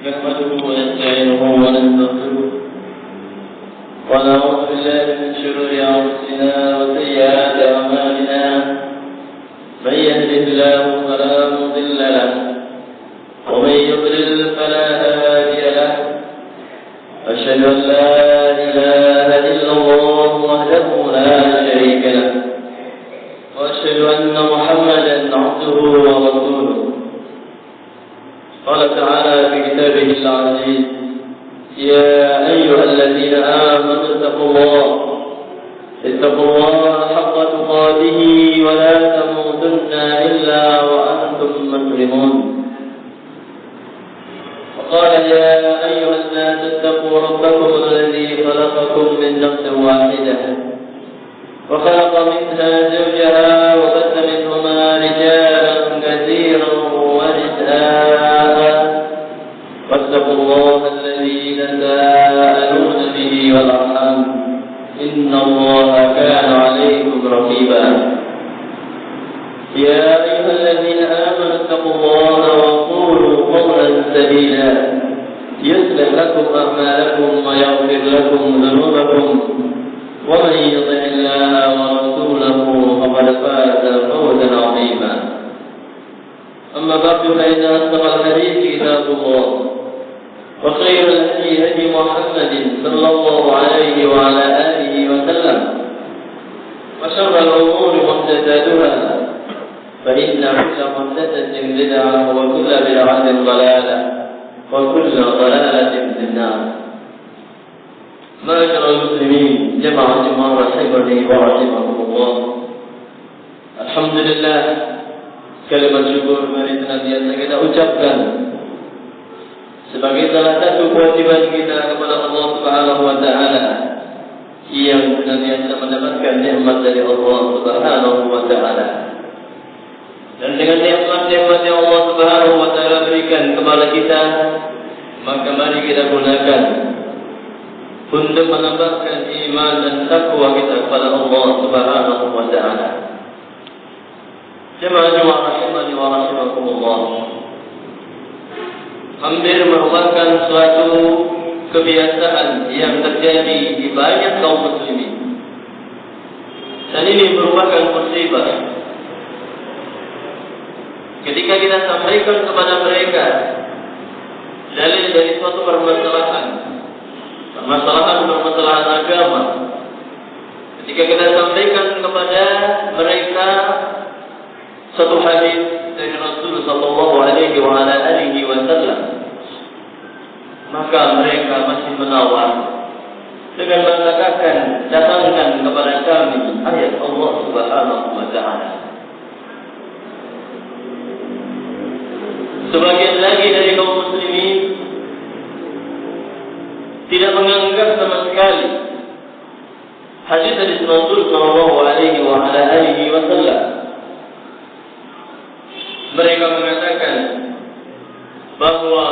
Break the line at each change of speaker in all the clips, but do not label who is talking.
نحمده ونستعينه ونستغفره ونعوذ بالله من شرور أنفسنا وسيئات أعمالنا من يهده الله فلا مضل له ومن يضلل فلا هادي له أشهد أن لا إله إلا الله وحده لا شريك له وأشهد أن محمدا عبده ورسوله. قال تعالى في كتابه العزيز: يا أيها الذين آمنوا اتقوا الله حق تقاته ولا تموتن إلا وأنتم مسلمون. وقال: يا أيها الناس اتقوا ربكم الذي خلقكم من نفس واحدة وخلق منها زوجها وبث منهما رجالا كثيرا ونساء واتقوا الله الذي تساءلون به والأرحام إن الله كان عليكم رقيبا. يا أيها الذين آمنوا اتقوا الله وقولوا قولا سديدا يصلح لكم أعمالكم ويغفر لكم ذنوبكم ومن يطع الله ورسوله فقد فاز فوزا عظيما. أما بعد فإن أصدق الحديث كتاب الله وخير الهدي هدي محمد صلى الله عليه وعلى آله وسلم وشر الأمور محدثاتها فإن كل محدثة بدعة وكل بدعة ضلالة وكل ضلالة في النار. معاشر المسلمين جماعة رحمني ورحمكم الله. Alhamdulillah, kalimat syukur mari senantiasa kita ucapkan sebagai salah satu kewajiban kita kepada Allah Subhanahu wa taala yang senantiasa mendapatkan nikmat dari Allah Subhanahu wa taala. Dan dengan nikmat-nikmat yang Allah Subhanahu wa taala berikan kepada kita, maka mari kita gunakan untuk menambahkan iman dan takwa kita kepada Allah Subhanahu wa taala. Jemaah rahimani wa rahimakumullah. Hampir merupakan suatu kebiasaan yang terjadi di banyak kaum muslimin. Dan ini merupakan musibah. Ketika kita sampaikan kepada mereka dalil dari suatu permasalahan agama, ketika kita sampaikan kepada mereka satu hadis dari Rasul sallallahu alaihi wasallam, maka mereka masih menawar dengan mengatakan, datangkan kepada kami ayat Allah Subhanahu wa taala. Sebagian lagi dari kaum muslimin tidak menganggap sama sekali hadis dari Rasul sallallahu alaihi wasallam. Mereka mengatakan bahwa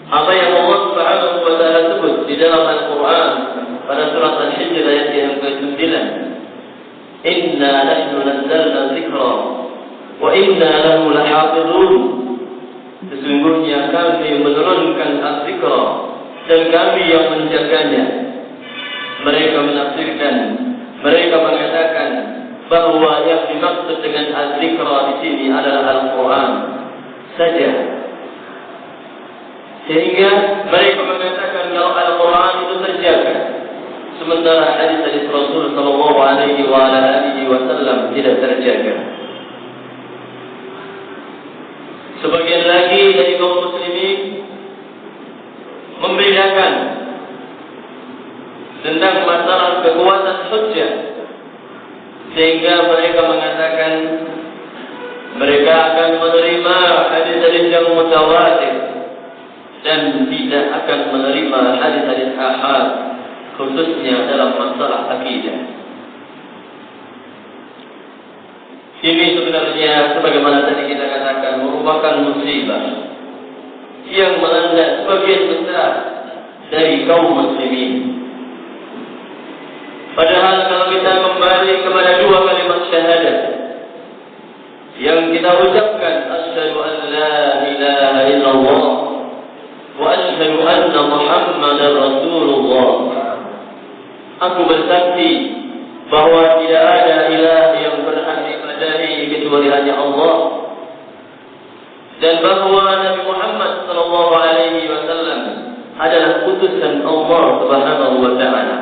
apa yang Allah Subhanahu wa taala sebut di dalam Al-Qur'an pada surat Al-Hijr ayat yang ke-9, "Inna nahnu nazzalna dzikra wa inna lahu lahafizun." Sesungguhnya kami menurunkan az-zikra dan kami yang menjaganya. Mereka menafsirkan, mereka mengatakan bahwa yang dimaksud dengan az-zikra di sini adalah Al-Quran saja. Sehingga mereka mengatakan kalau Al-Quran itu terjaga, sementara hadis-hadis Rasul sallallahu alaihi wasallam tidak terjaga. Sebagian lagi dari kaum muslimin membedakan tentang masalah kekuatan hujjah, sehingga mereka mengatakan mereka akan menerima hadis-hadis yang mutawatir dan tidak akan menerima hadis-hadis ahad, khususnya dalam masalah akidah. Ini sebenarnya sebagaimana tadi kita katakan merupakan musibah yang melanda sebagian besar dari kaum muslimin. Padahal kalau kita kembali kepada dua kalimat syahadat yang kita ucapkan, asyhadu an la ilaha illallah asyhadu anna Muhammadar Rasulullah. Aku bersaksi bahwa tidak ada ilah yang berhak diibadahi kecuali hanya Allah, dan bahwa Nabi Muhammad sallallahu alaihi wasallam adalah utusan Allah Subhanahu wa taala.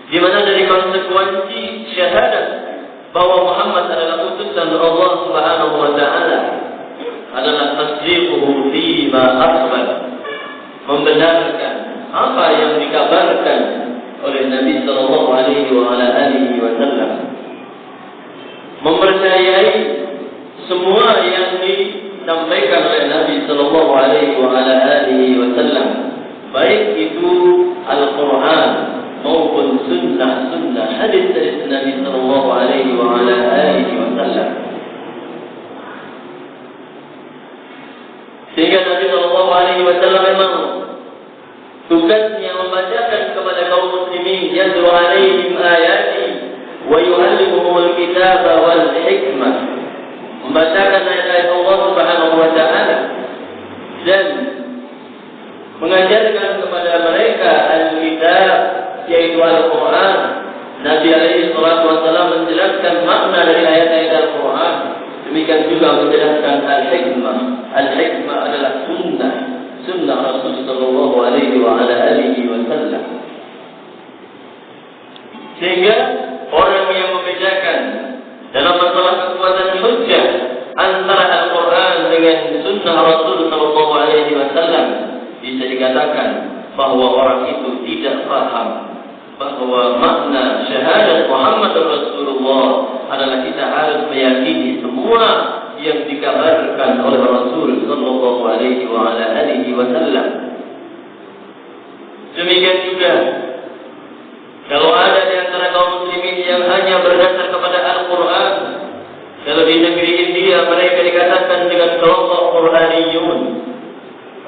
Di mana dari konsekuensi syahadat bahwa Muhammad adalah utusan Allah Subhanahu wa taala adalah tasdiquhu fima akhbar, membenarkan apa yang dikabarkan oleh Nabi sallallahu alaihi wasallam, mempercayai semua yang disampaikan oleh Nabi sallallahu alaihi wasallam, baik itu Al-Qur'an maupun sunnah hadis dari Nabi sallallahu alaihi wasallam. Sehingga Nabi sallallahu alaihi wasallam memang tugasnya membacakan kepada kaum muslimin, yatlu alaihim ayati wa yu'allimuhumul kitaba wal hikmah, membacakan ayat-ayat Allah Subhanahu wa taala dan mengajarkan kepada mereka al-kitab, yaitu Al-Quran. Nabi alaihi salatu wasallam menjelaskan makna dari ayat-ayat Al-Quran. Demikian juga menjelaskan al-hikmah. Al-hikmah adalah sunnah Rasul sallallahu alaihi wasallam. Sehingga orang yang membedakan dalam masalah kekuatan hujjah antara Al-Quran dengan sunnah Rasul sallallahu alaihi wasallam, bisa dikatakan bahwa orang itu tidak paham bahwa makna syahadat Muhammad Rasulullah adalah kita harus meyakini semua yang dikabarkan oleh Rasul sallallahu alaihi wasallam. Demikian juga kalau ada di antara kaum muslimin yang hanya berdasar kepada Al-Quran, kalau di negeri India mereka dikatakan dengan kelompok Quraniyun,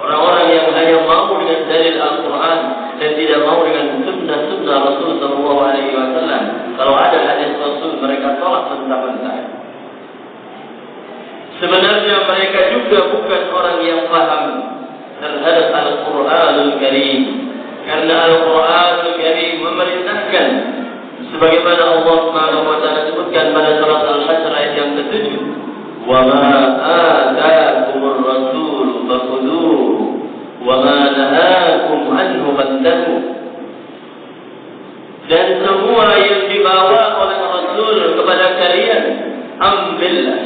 orang-orang yang hanya mau dengan dalil Al-Quran dan tidak mau dengan sunnah Rasul sallallahu alaihi wasallam. Kalau ada hadis Rasul, mereka tolak mentah-mentah. Sebenarnya mereka juga bukan orang yang paham terhadap Al-Quranul Karim, karena Al-Quranul Karim memerintahkan sebagaimana Allah Subhanahu wa taala sebutkan pada surat Al-Hasr ayat yang ke-7, "Wa ma ataakumur rasul fakhudhuhu wa ma nahakum anhu fantahu." Dan semua yang dibawa oleh Rasul kepada kalian ambillah,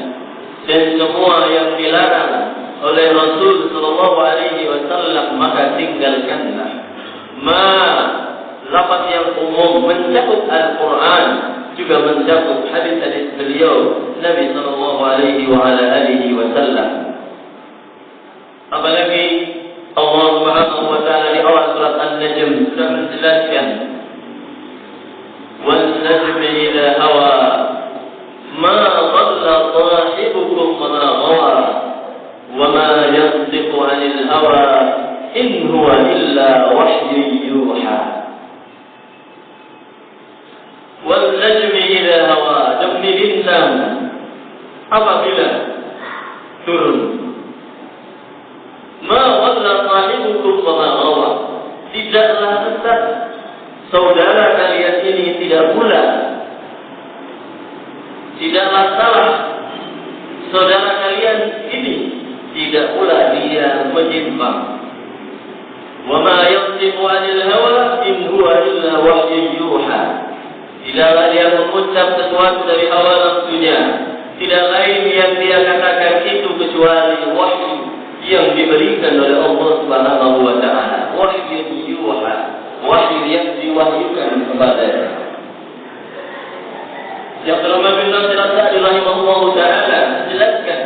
dan semua yang dilarang oleh Rasul sallallahu alaihi wasallam maka tinggalkanlah. Lafaz yang umum mencakup Al-Quran, juga mencakup hadis-hadis beliau Nabi sallallahu alaihi wasallam. Apalagi Allah Subhanahu wa taala di awal surat An-Najm sudah menjelaskan, "Wan najmi idza hawa ma dhalla sahibukum wa ma ghawa wa ma yantiqu 'anil hawa in huwa illa wahyun yuha." Wal najmi idza hawa, demi bintang apabila turun, ma dhalla sahibukum wa ma ghawa, tidaklah sesat saudara kalian ini, tidak pula tidaklah salah saudara kalian ini, tidak pula dia menyimpang. Wa ma yantiqu 'anil hawa in huwa illa wahyun yuha, tidaklah dia mengucap sesuatu dari hawa nafsunya, tidak lain yang dia katakan itu kecuali wahyu yang diberikan oleh Allah Subhanahu wa taala. Wahyu yuha, wahyu yang diwahyukan kepadanya. Yang Muhammad bin Nasir As-Sa'di rahimahullah taala jelaskan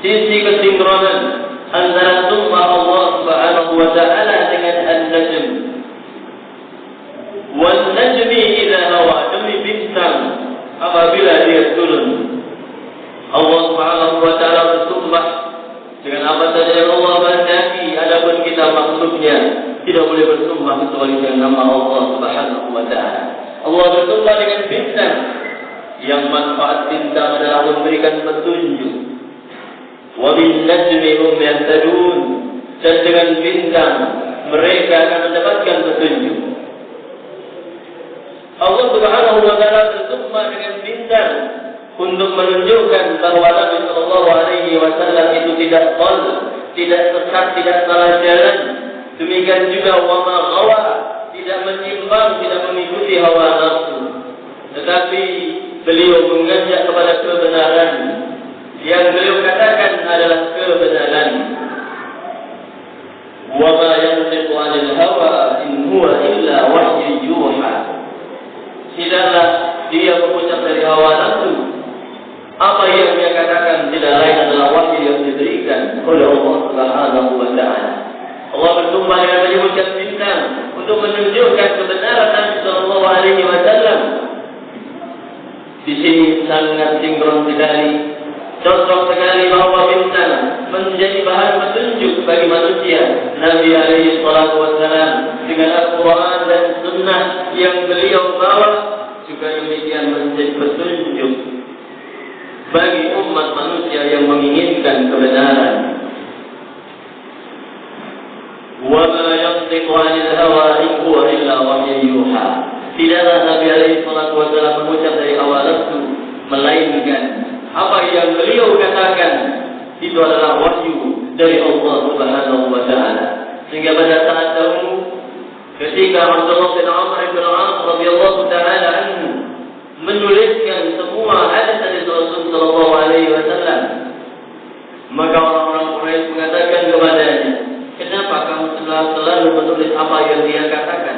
sisi kesinkronan antara sunnah Allah Subhanahu wa taala dengan An-Najm. Wan najmi idza hawa, demi bintang apabila dia turun. Allah Subhanahu wa taala bersumpah dengan apa saja yang Allah berkehendaki, adapun kita makhluknya tidak boleh bersumpah kecuali dengan nama Allah Subhanahu wa taala. Allah bersumpah dengan bintang, yang manfaat bintang adalah memberikan petunjuk. Wa Wa bin najmi hum yahtadun, dan dengan bintang mereka akan mendapatkan petunjuk. Allah Subhanahu wa taala bersumpah dengan bintang untuk menunjukkan bahwa Nabi sallallahu alaihi wasallam itu tidak dhalah, tidak sesat, tidak salah jalan. Demikian juga wa ma ghawa, tidak menyimpang, tidak mengikuti hawa nafsu. Tetapi beliau mengajak kepada kebenaran. Yang beliau katakan adalah kebenaran. Wa ma yantiqu 'anil hawa in huwa illa wahyu yuha. Tidaklah dia mengucap dari hawa nafsu. Apa yang dia katakan tidak lain adalah wahyu yang diberikan oleh Allah Subhanahu wa taala. Allah bersumpah dengan menyebutkan bintang untuk menunjukkan kebenaran Nabi sallallahu alaihi wasallam. Di sini sangat sinkron sekali, cocok sekali bahwa bintang menjadi bahan petunjuk bagi manusia. Nabi alaihi salatu wasallam dengan Al-Quran dan Sunnah yang beliau bawa juga demikian menjadi petunjuk bagi umat manusia yang menginginkan kebenaran. Wa ma yantiqu 'anil hawa in huwa illa wahyu yuha. Tidaklah Nabi alaihi salatu wasallam mengucap dari hawa nafsu, melainkan apa yang beliau katakan itu adalah wahyu dari Allah Subhanahu wa taala. Sehingga pada saat dahulu ketika Abdullah bin Amr bin Al-As radhiyallahu taala anhu menuliskan semua hadis dari Rasul sallallahu alaihi wasallam, maka orang-orang Quraisy mengatakan kepadanya, "Kenapa kamu selalu menulis apa yang dia katakan?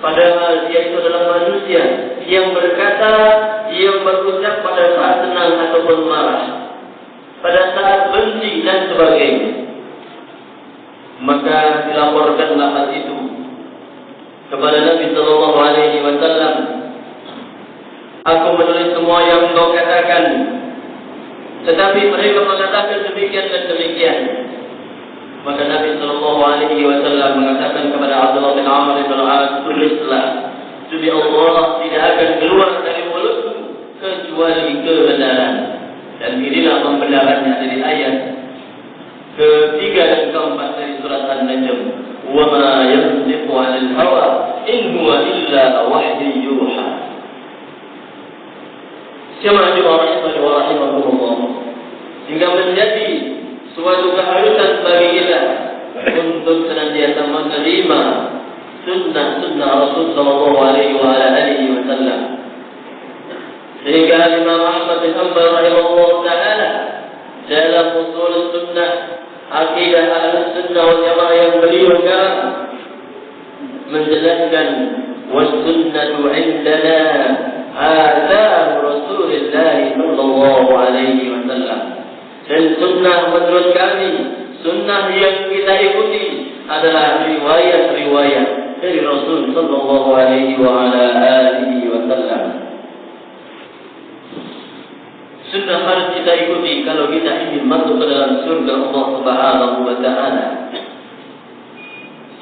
Padahal dia itu adalah manusia yang berkata, yang berucap pada saat senang ataupun marah, pada saat benci dan sebagainya." Maka dilaporkanlah hal itu kepada Nabi sallallahu alaihi wasallam. "Aku menulis semua yang engkau katakan, tetapi mereka mengatakan demikian dan demikian." Maka Nabi sallallahu alaihi wasallam mengatakan kepada Abdullah bin Amr bin Al-As, "Tulislah, demi Allah tidak akan keluar dari mulutmu kecuali kebenaran." Dan inilah pembenarannya dari ayat ketiga dan keempat dari surat An-Najm. Wa ma yantiqu 'anil hawa in huwa illa wahyu yuha. Jemaah rahimahumullah, sehingga menjadi suatu keharusan bagi kita untuk senantiasa menerima sunnah Rasul sallallahu alaihi wasallam. Sehingga Imam Ahmad bin Hanbal rahimahullah taala dalam usul sunnah, akidah Ahlussunnah wal Jamaah yang beliau menjelaskan, "Was-sunnatu 'indana athar Rasulullah sallallahu alaihi wasallam." Dan sunnah menurut kami, sunnah yang kita ikuti adalah riwayat-riwayat dari Rasul sallallahu alaihi wasallam. Sunnah harus kita ikuti kalau kita ingin masuk ke dalam surga Allah Subhanahu wa taala.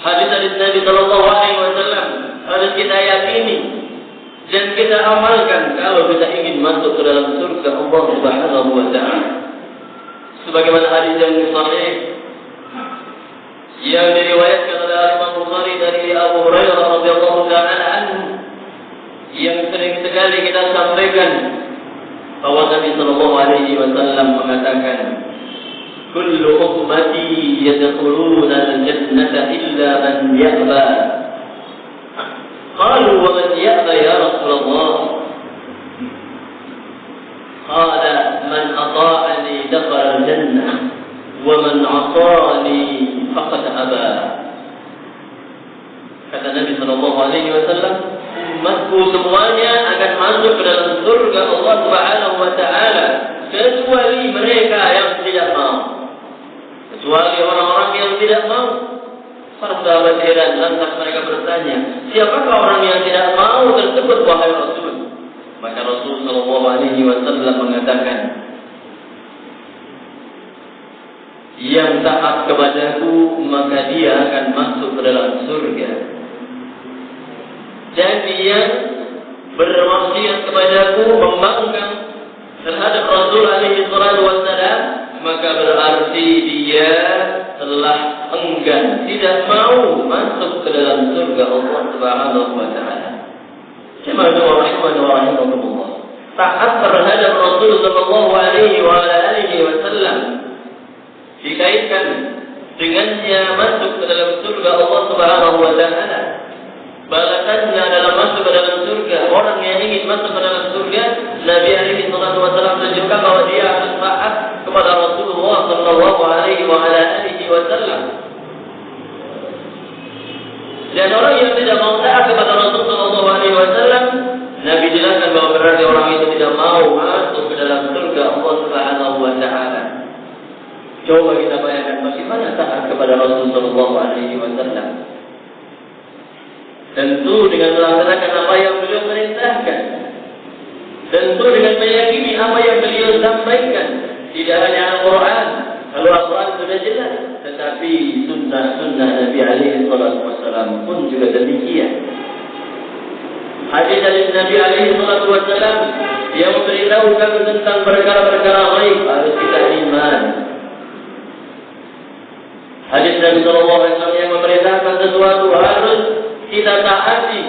Hadis Nabi sallallahu alaihi wasallam harus kita yakini dan kita amalkan kalau kita ingin masuk ke dalam surga Allah Subhanahu wa taala. Sebagaimana hadis yang sahih yang diriwayatkan oleh Imam Bukhari dari Abu Hurairah radhiyallahu taala anhu, yang sering sekali kita sampaikan bahwa Nabi sallallahu alaihi wasallam mengatakan, "Kullu ummati yadkhuluna al-jannata illa man ya'ba." Qalu wa man ya'ba ya Rasulullah? Qala man ata'ani dakhala al-jannah wa man 'asani faqad aba. Kata Nabi sallallahu alaihi wasallam, umatku semuanya akan masuk ke dalam surga Allah Subhanahu wa taala kecuali mereka yang tidak mau. Kecuali orang-orang yang tidak mau. Para sahabat heran, lantas mereka bertanya, "Siapakah orang yang tidak mau tersebut wahai Rasul?" Maka Rasul sallallahu alaihi wasallam mengatakan, "Yang taat kepadaku maka dia akan masuk ke dalam surga. Dan dia bermaksiat kepadaku, membangkang terhadap Rasul alaihi salatu wassalam, maka berarti Tetapi dia telah enggan, tidak mau masuk ke dalam surga Allah Subhanahu wa taala. Jemaah rahimahullah. Taat terhadap Rasul sallallahu alaihi wasallam dikaitkan dengannya masuk ke dalam surga Allah Subhanahu wa taala. Balasannya adalah masuk ke dalam surga. Orang yang ingin masuk ke dalam surga, Nabi alaihi wasallam menunjukkan bahwa dia harus taat kepada Rasulullah sallallahu alaihi wasallam. Dan orang yang tidak mau taat kepada Rasul sallallahu alaihi wasallam, Nabi jelaskan bahwa berarti orang itu tidak mau masuk ke dalam surga Allah Subhanahu wa taala. Coba kita bayangkan bagaimana taat kepada Rasul sallallahu alaihi wasallam. Tentu dengan melaksanakan apa yang beliau perintahkan. Tentu dengan meyakini apa yang beliau sampaikan. Tidak hanya Al-Quran. Kalau Al-Quran sudah jelas. Tetapi sunnah-sunnah Nabi alaihi wasallam pun juga demikian. Hadis dari Nabi alaihi wasallam yang memberitahukan tentang perkara-perkara ghaib harus kita iman. Hadis Nabi sallallahu alaihi wasallam yang memerintahkan sesuatu harus kita taati.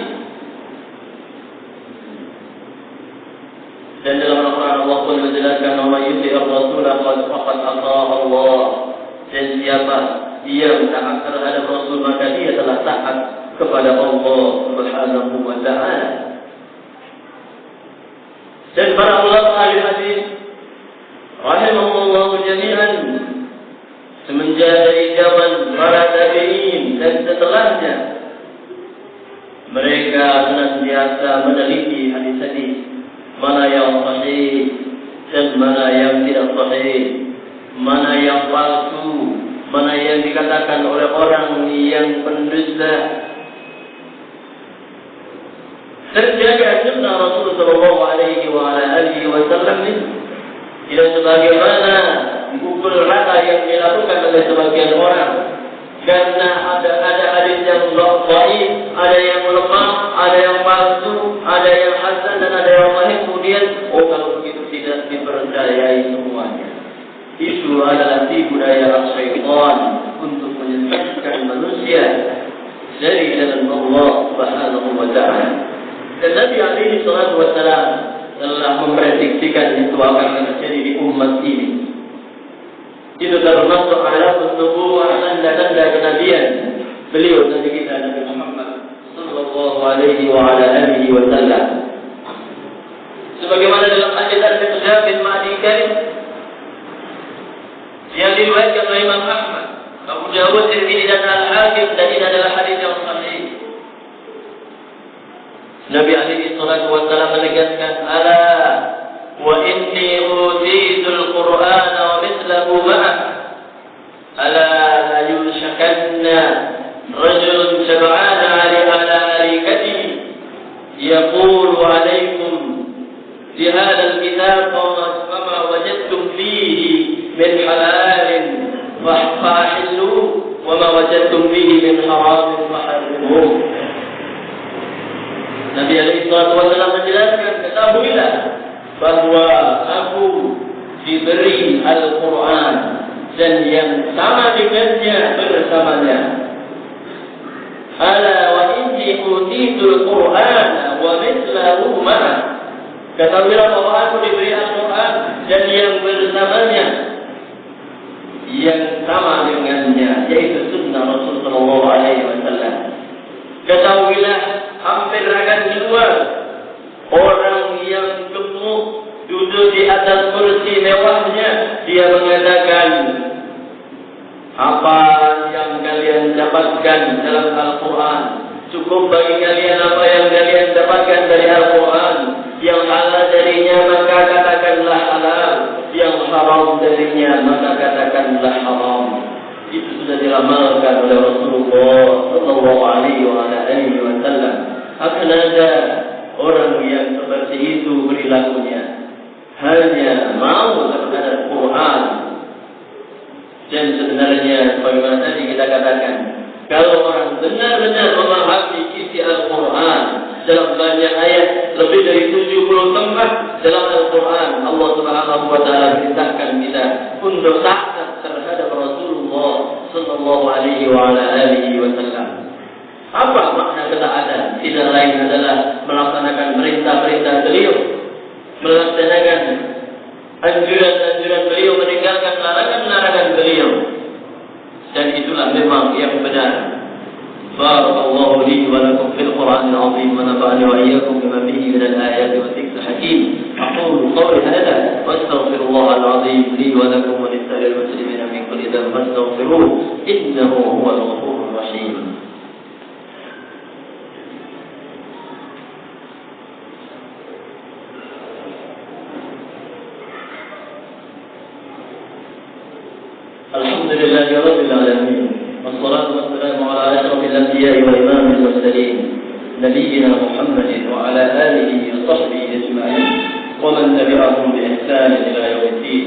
Dan dalam Al-Quran Allah pun menjelaskan bahwa yuti ar-rasul faqad ata'a Allah. Dan siapa yang taat terhadap Rasul maka dia telah taat kepada Allah Subhanahu wa taala. Dan para ulama ahli hadis rahimahumullah jami'an semenjak dari zaman para tabi'in dan setelahnya, mereka senantiasa meneliti hadis-hadis mana yang sahih dan mana yang tidak sahih, mana yang palsu, mana yang dikatakan oleh orang yang pendusta. Terjaga sunnah Rasulullah sallallahu alaihi wasallam ini tidak sebagaimana pukul rata yang dilakukan oleh sebagian orang. Karena ada hadis yang dhaif, ada yang lemah, ada yang palsu, ada yang hasan dan ada yang sahih. Kemudian kalau begitu tidak dipercayai semuanya. Itu adalah tipu daya syaitan untuk menyesatkan manusia dari jalan Allah Subhanahu wa taala. Dan Nabi alaihi wasallam telah memprediksikan itu akan terjadi di umat ini. Itu termasuk alamat nubuwah, tanda-tanda kenabian beliau Nabi kita Nabi Muhammad sallallahu alaihi wasallam. Sebagaimana dalam hadis Al-Qudsi bin Ma'di Karim yang diriwayatkan oleh Imam Ahmad, Abu Dawud, Tirmidzi dan Al-Hakim, dan ini adalah hadis yang sahih. Nabi alaihi wasallam menegaskan, ala wa inni utitul Qur'an wa mithlahu ma'ah ala la yushakanna rajulun shab'ana ala arikatihi yaqulu alaykum fi hadha al-kitab fama wajadtum fihi min halalin fahilluhu wa ma wajadtum fihi min haramin faharrimuhu. Nabi alaihi wasallam menjelaskan, ketahuilah bahwa aku diberi Al-Quran dan yang sama dengannya bersamanya. Ala wa inni utitul Qur'an wa mithlahu ma'ah. Ketahuilah bahwa aku diberi Al-Quran dan yang bersamanya, yang sama dengannya, yaitu sunnah Rasul sallallahu alaihi wasallam. Ketahuilah hampir akan keluar orang yang gemuk duduk di atas kursi mewahnya, dia mengatakan, apa yang kalian dapatkan dalam Al-Quran cukup bagi kalian apa yang kalian dapatkan dari Al-Quran. Yang halal darinya maka katakanlah halal, yang haram darinya maka katakanlah haram. Itu sudah diramalkan oleh Rasulullah sallallahu alaihi wasallam. Akan ada orang yang seperti itu perilakunya, hanya mau terhadap Quran. Dan sebenarnya sebagaimana tadi kita katakan, kalau orang benar-benar memahami isi Al-Quran dalam banyak ayat, lebih dari 70 tempat dalam Al-Quran Allah Subhanahu wa taala perintahkan kita untuk taat terhadap Rasulullah sallallahu alaihi wa ala alihi wasallam. Apa makna ketaatan? Tidak lain adalah melaksanakan perintah-perintah beliau, melaksanakan anjuran-anjuran beliau, meninggalkan larangan-larangan beliau. Dan itulah memang yang benar. Barakallahu li wa lakum fil Qur'anil 'azim wa nafa'ani wa iyyakum bima fihi min al-ayati wa dhikril hakim. Aqulu qawli hadha wa astaghfirullahal 'azim li wa lakum wa lisa'iril muslimina min kulli dhanbin fastaghfiruhu innahu huwal ghafurur rahim. Alhamdulillahi rabbil alamin. Wassalatu wassalamu ala asyrafil anbiya'i wa imamil mursalin nabiyyina Muhammadin wa ala alihi wa sahbihi ajma'in wa man tabi'ahum bi ihsan ila yaumiddin.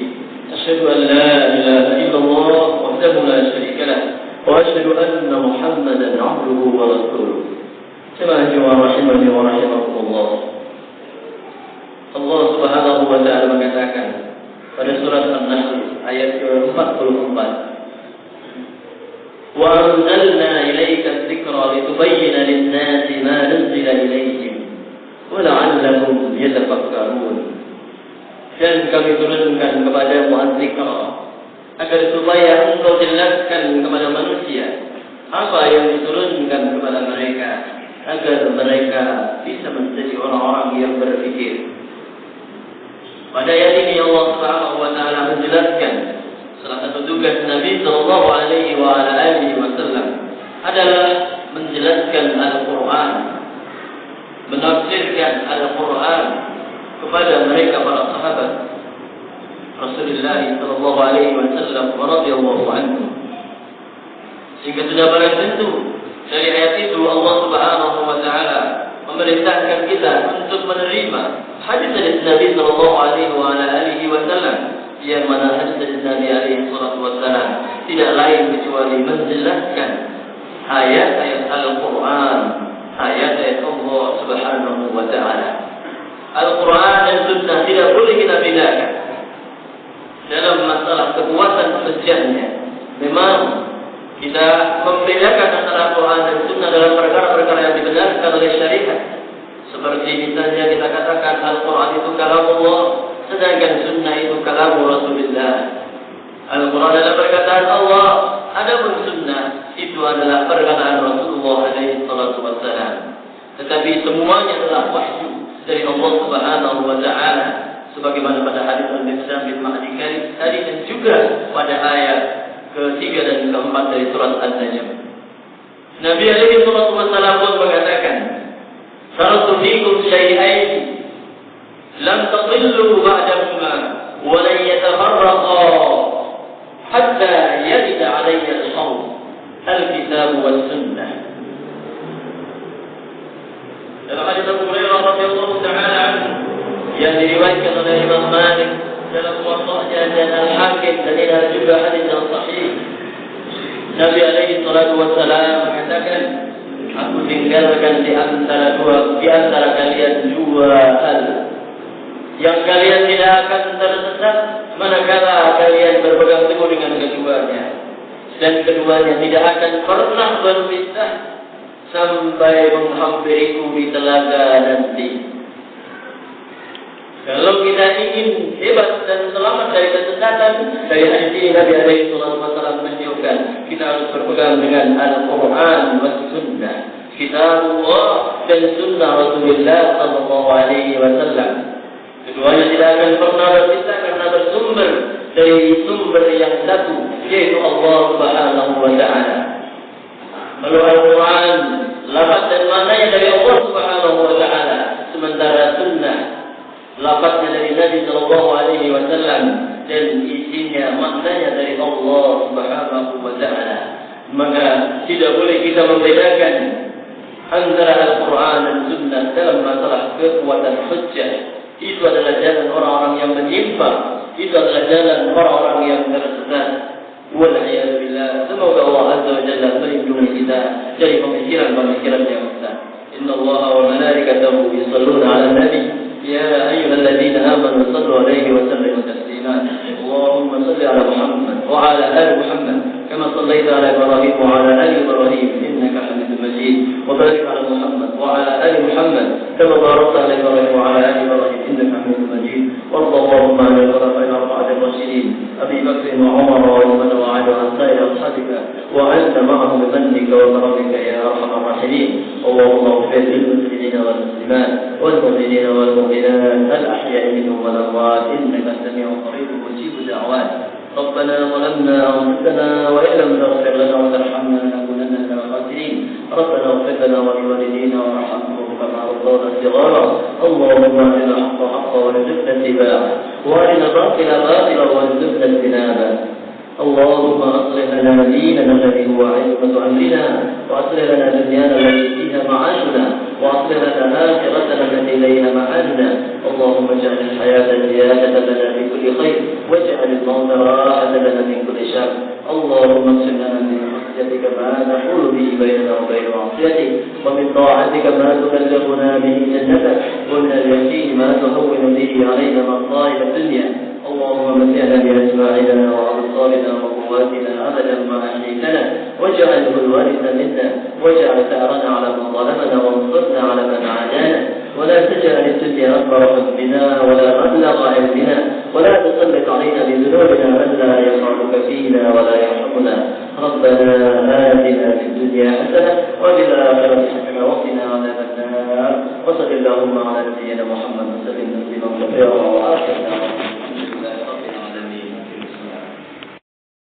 Asyhadu an la ilaha illallah wahdahu la syarika lah wa asyhadu anna Muhammadan 'abduhu wa rasuluh. Jamaah rahimani wa rahimakumullah. Allah Subhanahu wa ta'ala mengatakan pada surat An-Nahl ayat ke-44, wa anzalna ilaika dzikra litubayyana lin-nasi ma nuzila ilaihim wa la'allahum yatafakkarun. Dan kami turunkan kepadamu az-dzikra agar supaya engkau jelaskan kepada manusia apa yang diturunkan kepada mereka, agar mereka bisa menjadi orang-orang yang berfikir. Pada ayat ini Allah Subhanahu wa taala menjelaskan salah satu tugas Nabi sallallahu alaihi wasallam adalah menjelaskan Al-Qur'an, menafsirkan Al-Qur'an kepada mereka para sahabat Rasulullah sallallahu alaihi wasallam radhiyallahu anhu. Sehingga sudah barang tentu dari ayat itu Allah Subhanahu wa taala memerintahkan kita untuk menerima hadis Nabi sallallahu alaihi wasallam, yang mana hadis Nabi alaihi wasallam tidak lain kecuali menjelaskan ayat-ayat Al-Qur'an, ayat-ayat Allah Subhanahu wa taala. Al-Qur'an dan Sunnah tidak boleh kita bedakan dalam masalah kekuatan hujjahnya. Memang kita membedakan antara Al-Quran dan Sunnah dalam perkara-perkara yang dibenarkan oleh syariat. Seperti misalnya kita katakan Al-Quran itu kalam Allah, sedangkan Sunnah itu kalam Rasulullah. Al-Quran adalah perkataan Allah, adapun Sunnah itu adalah perkataan Rasulullah alaihi salatu wassalam. Tetapi semuanya adalah wahyu dari Allah Subhanahu wa taala, sebagaimana pada hadis Al-Misam bin Mahdi tadi dan juga pada ayat ketiga dan keempat dari surat An-Najm. Nabi alaihi salatu wassalam pun mengatakan, "Taraktu fikum syai'ain lam tadillu ba'dahuma wa lan yatafarraqa hatta yarida 'alayya al-hawl al-kitab was sunnah." Dalam hadis Abu Hurairah radhiyallahu ta'ala anhu yang diriwayatkan oleh Imam Malik dalam Muwatta'nya dan Al-Hakim, dan ini juga hadis yang sahih, Nabi alaihi salatu wassalam mengatakan, aku tinggalkan di antara kalian dua hal yang kalian tidak akan tersesat manakala kalian berpegang teguh dengan keduanya, dan keduanya tidak akan pernah berpisah sampai menghampiriku di telaga nanti. Kalau kita ingin hebat dan selamat dari kesesatan, dari hadis ini Nabi alaihi wasallam menunjukkan kita harus berpegang dengan Al-Qur'an was Sunnah, Kitabullah dan Sunnah Rasulullah sallallahu alaihi wasallam. Keduanya tidak akan pernah berpisah karena bersumber dari sumber yang satu, yaitu Allah Subhanahu wa taala. Melalui Al-Qur'an, lafaz dan maknanya dari Allah Subhanahu wa taala, sementara Sunnah lafaznya dari Nabi sallallahu alaihi wasallam dan isinya maknanya dari Allah Subhanahu wa taala. Maka tidak boleh kita membedakan antara Al-Qur'an dan Sunnah dalam masalah kekuatan hujjah. Itu adalah jalan orang-orang yang menyimpang, itu adalah jalan orang-orang yang tersesat. Wal'iyadu billah. Semoga Allah Azza wa Jalla melindungi kita dari pemikiran-pemikiran yang sesat. Inna Allah wa malaikatahu yusalluna 'alan nabi. Ya ayyuhalladzina amanu sallu 'alaihi wa sallimu taslima. والمسلمات. اللهم صل على محمد وعلى آل محمد كما صليت على إبراهيم وعلى آل إبراهيم إنك حميد مجيد. وبارك على محمد وعلى آل محمد كما باركت على إبراهيم وعلى آل إبراهيم إنك حميد مجيد. وارض اللهم عن الخلفاء الأربعة الراشدين أبي بكر وعمر وعثمان وعلي وعن سائر أصحابك وأنت معهم بمنك وكرمك يا أرحم الراحمين. اللهم اغفر للمسلمين والمسلمات والمؤمنين والمؤمنات الأحياء منهم والأموات إنك سميع قريب مجيب الدعوات. ربنا ظلمنا أنفسنا وإن لم تغفر لنا وترحمنا لنكونن من الخاسرين. ربنا اغفر لنا ولوالدينا وارحمهم كما ربونا صغارا. اللهم أرنا الحق حقا وارزقنا اتباعه وأرنا الباطل باطلا وارزقنا اجتنابه. اللهم أصلح لنا ديننا الذي هو عصمة أمرنا وأصلح لنا دنيانا التي فيها معاشنا وأصلح لنا آخرتنا التي إليها معادنا. اللهم اجعل الحياة زيادة لنا في كل خير واجعل الموت راحة لنا من كل شر. اللهم اغفر لنا من خشيتك ما تحول به بيننا وبين معصيتك ومن طاعتك ما تبلغنا به جنتك ومن اليقين ما تهون به علينا مصائب الدنيا. اللهم متعنا بأسماعنا وأبصارنا وقواتنا أبدا ما أحييتنا واجعله الوارث منا واجعل ثأرنا على من ظلمنا وانصرنا على من عادانا ولا تجعل الدنيا أكبر همنا ولا مبلغ علمنا ولا تسلط علينا بذنوبنا من لا يخافك فينا ولا يرحمنا. ربنا آتنا في الدنيا حسنة وفي الآخرة حسنة وقنا عذاب النار. وصل اللهم على نبينا محمد وسلم تسليما كثيرا وآخر دعوانا